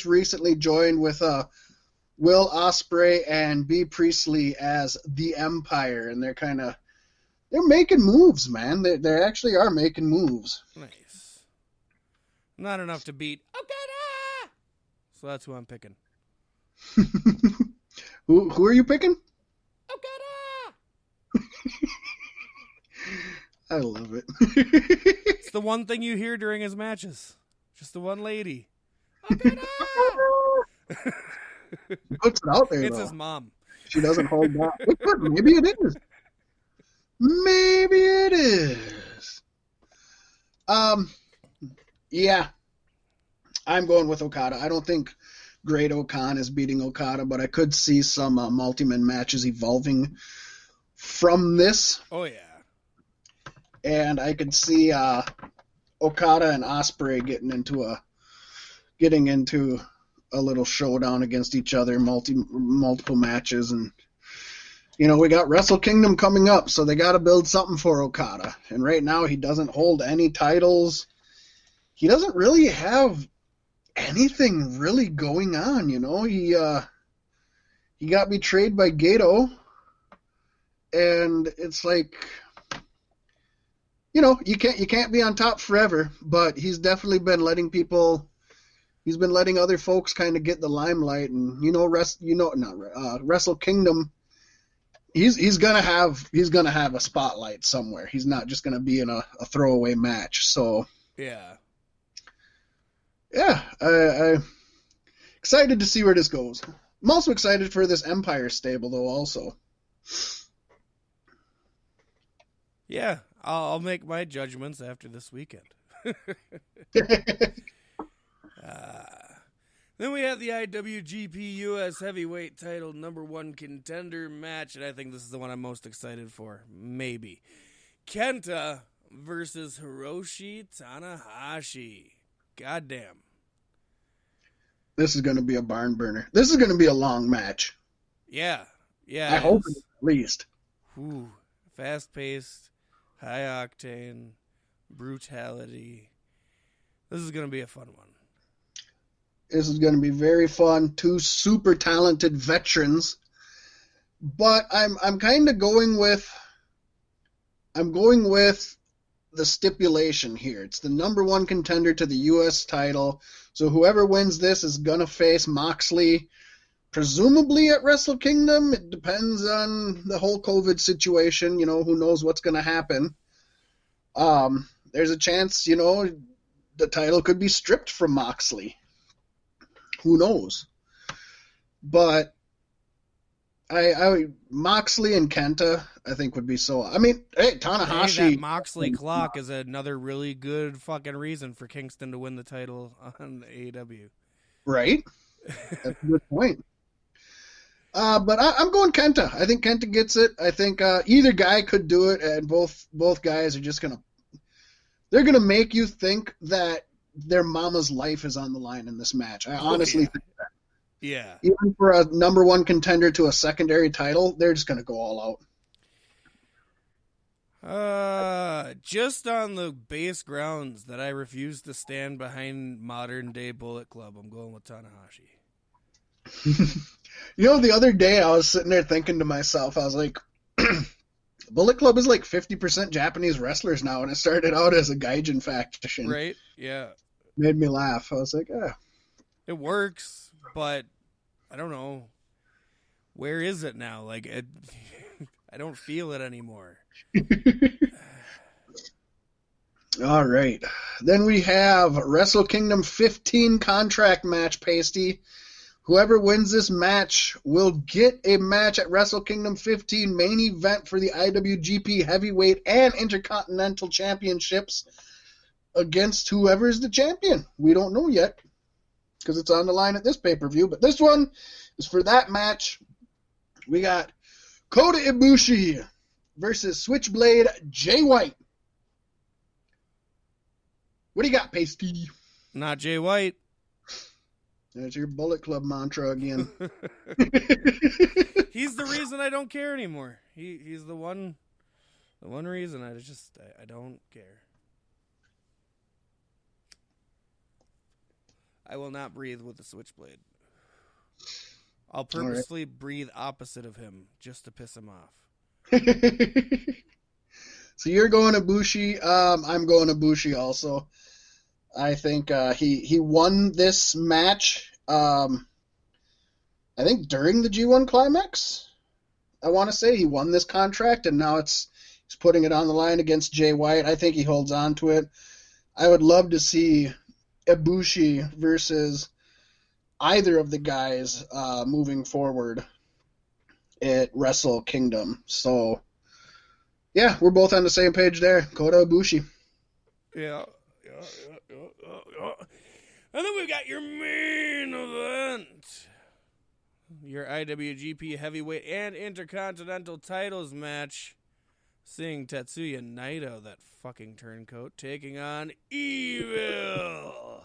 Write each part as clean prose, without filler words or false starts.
recently joined with Will Ospreay and B. Priestley as the Empire, and they're making moves, man. They actually are making moves. Nice. Not enough to beat Okada! So that's who I'm picking. Who are you picking? Okada! I love it. It's the one thing you hear during his matches. Just the one lady. Okada! He puts it out there, It's though. his mom. She doesn't hold back. Maybe it is. Maybe it is. Yeah. I'm going with Okada. I don't think Great Okan is beating Okada, but I could see some multi-man matches evolving from this. Oh, yeah. And I could see Okada and Ospreay getting into a little showdown against each other, multiple matches, and we got Wrestle Kingdom coming up, so they got to build something for Okada. And right now he doesn't hold any titles. He doesn't really have anything really going on, He got betrayed by Gato, and it's like, you can't be on top forever, but he's definitely been letting other folks kind of get the limelight, and Wrestle Kingdom. He's gonna have a spotlight somewhere. He's not just gonna be in a throwaway match. So yeah, I excited to see where this goes. I'm also excited for this Empire stable, though. Also, yeah, I'll make my judgments after this weekend. Then we have the IWGP US Heavyweight Title #1 contender match, and I think this is the one I'm most excited for. Maybe. Kenta versus Hiroshi Tanahashi. Goddamn. This is going to be a barn burner. This is going to be a long match. Yeah. I hope at least. Ooh, fast-paced, high-octane, brutality. This is going to be a fun one. This is going to be very fun. Two super talented veterans, but I'm kind of going with the stipulation here. It's the #1 contender to the U.S. title, so whoever wins this is gonna face Moxley, presumably at Wrestle Kingdom. It depends on the whole COVID situation. Who knows what's gonna happen. There's a chance, the title could be stripped from Moxley. Who knows? But Moxley and Kenta, I think, would be so. I mean, hey, Tanahashi. Hey, that Moxley clock is another really good fucking reason for Kingston to win the title on AEW. Right? That's a good point. But I'm going Kenta. I think Kenta gets it. I think either guy could do it, and both guys are just they're gonna make you think that their mama's life is on the line in this match. I honestly think that. Yeah. Even for a #1 contender to a secondary title, they're just going to go all out. Just on the base grounds that I refuse to stand behind modern day Bullet Club, I'm going with Tanahashi. The other day I was sitting there thinking to myself, I was like, Bullet Club is like 50% Japanese wrestlers now, and it started out as a Gaijin faction. Right, yeah. Made me laugh. I was like, It works, but I don't know. Where is it now? Like, I don't feel it anymore. All right. Then we have Wrestle Kingdom 15 contract match, Pasty. Whoever wins this match will get a match at Wrestle Kingdom 15 main event for the IWGP Heavyweight and Intercontinental Championships against whoever is the champion. We don't know yet because it's on the line at this pay-per-view, but this one is for that match. We got Kota Ibushi versus Switchblade Jay White. What do you got, Pasty? Not Jay White. There's your Bullet Club mantra again. He's the reason I don't care anymore. He's the one reason I don't care. I will not breathe with the switchblade. I'll purposely breathe opposite of him just to piss him off. So you're going Ibushi. I'm going Ibushi also. I think he won this match. I think during the G1 Climax. I want to say he won this contract, and now he's putting it on the line against Jay White. I think he holds on to it. I would love to see Ibushi versus either of the guys moving forward at Wrestle Kingdom. So, yeah, we're both on the same page there. Kota Ibushi. Yeah. And then we've got your main event. Your IWGP Heavyweight and Intercontinental titles match. Seeing Tetsuya Naito, that fucking turncoat, taking on Evil.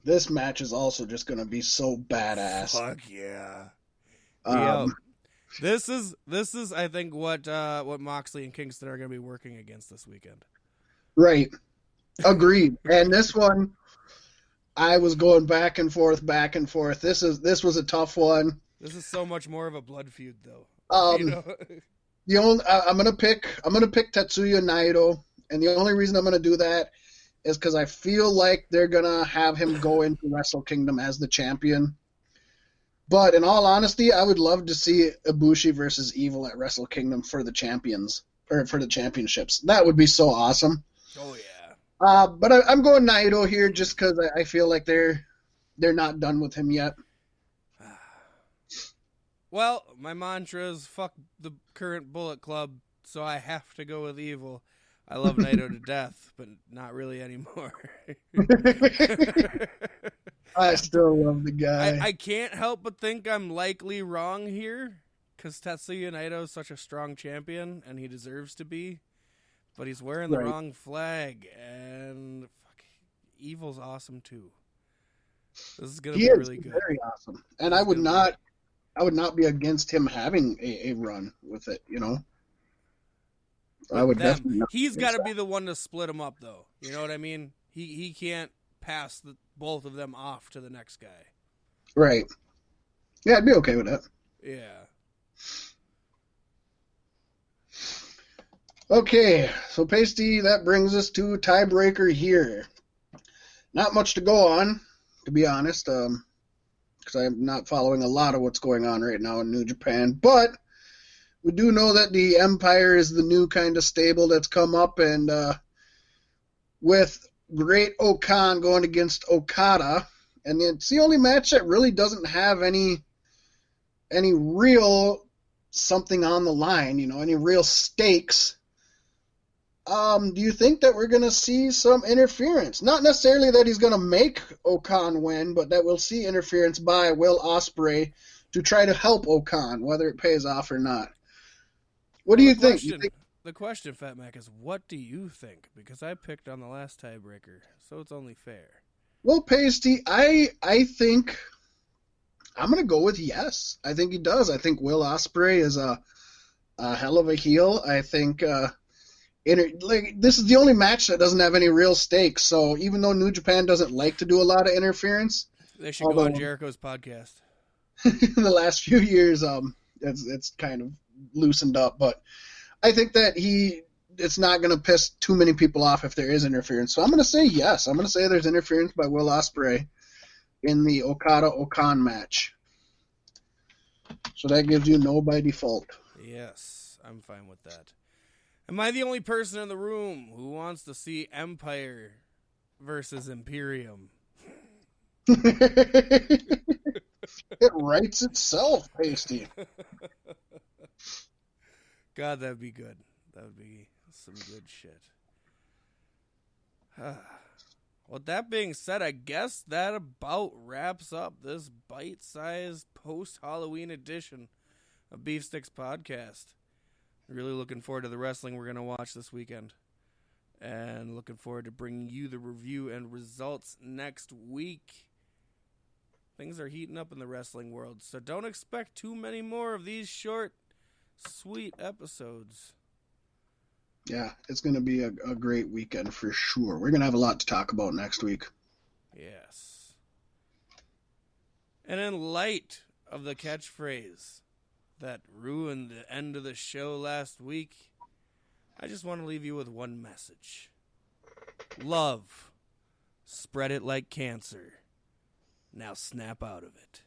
This match is also just going to be so badass. Fuck yeah. This is I think what Moxley and Kingston are going to be working against this weekend. Right. Agreed. And this one, I was going back and forth. This was a tough one. This is so much more of a blood feud, though. I'm gonna pick Tetsuya Naito, and the only reason I'm gonna do that is because I feel like they're gonna have him go into Wrestle Kingdom as the champion. But in all honesty, I would love to see Ibushi versus Evil at Wrestle Kingdom for the champions or for the championships. That would be so awesome. Oh yeah. But I'm going Naito here just because I feel like they're not done with him yet. Well, my mantra is fuck the current Bullet Club, so I have to go with Evil. I love Naito to death, but not really anymore. I still love the guy. I can't help but think I'm likely wrong here, because Tetsuya Naito is such a strong champion, and he deserves to be, but he's wearing the wrong flag, and fuck, Evil's awesome too. This is going to be really good. Very awesome. And I would not be against him having a run with it, you know. I would definitely not. He's got to be the one to split them up, though. You know what I mean? He can't pass both of them off to the next guy. Right. Yeah, I'd be okay with that. Yeah. Okay, so Pasty, that brings us to tiebreaker here. Not much to go on, to be honest, because I'm not following a lot of what's going on right now in New Japan, but we do know that the Empire is the new kind of stable that's come up, and with Great Okan going against Okada, and it's the only match that really doesn't have any real something on the line, you know, any real stakes. Do you think that we're going to see some interference? Not necessarily that he's going to make Okan win, but that we'll see interference by Will Ospreay to try to help Okan, whether it pays off or not. What do you think? The question, Fat Mac, is what do you think? Because I picked on the last tiebreaker, so it's only fair. Well, Pasty, I think I'm going to go with yes. I think he does. I think Will Ospreay is a hell of a heel. I think this is the only match that doesn't have any real stakes. So even though New Japan doesn't like to do a lot of interference, they should go on Jericho's podcast. In the last few years, it's kind of loosened up, but I think that it's not going to piss too many people off if there is interference. So I'm going to say yes. I'm going to say there's interference by Will Ospreay in the Okada-Okan match. So that gives you no by default. Yes, I'm fine with that. Am I the only person in the room who wants to see Empire versus Imperium? It writes itself, Pasty. God, that'd be good. That would be some good shit. With that being said, I guess that about wraps up this bite-sized post-Halloween edition of Beef Sticks Podcast. Really looking forward to the wrestling we're going to watch this weekend. And looking forward to bringing you the review and results next week. Things are heating up in the wrestling world, so don't expect too many more of these short, sweet episodes. Yeah, it's going to be a great weekend for sure. We're going to have a lot to talk about next week. Yes. And in light of the catchphrase that ruined the end of the show last week, I just want to leave you with one message. Love. Spread it like cancer. Now snap out of it.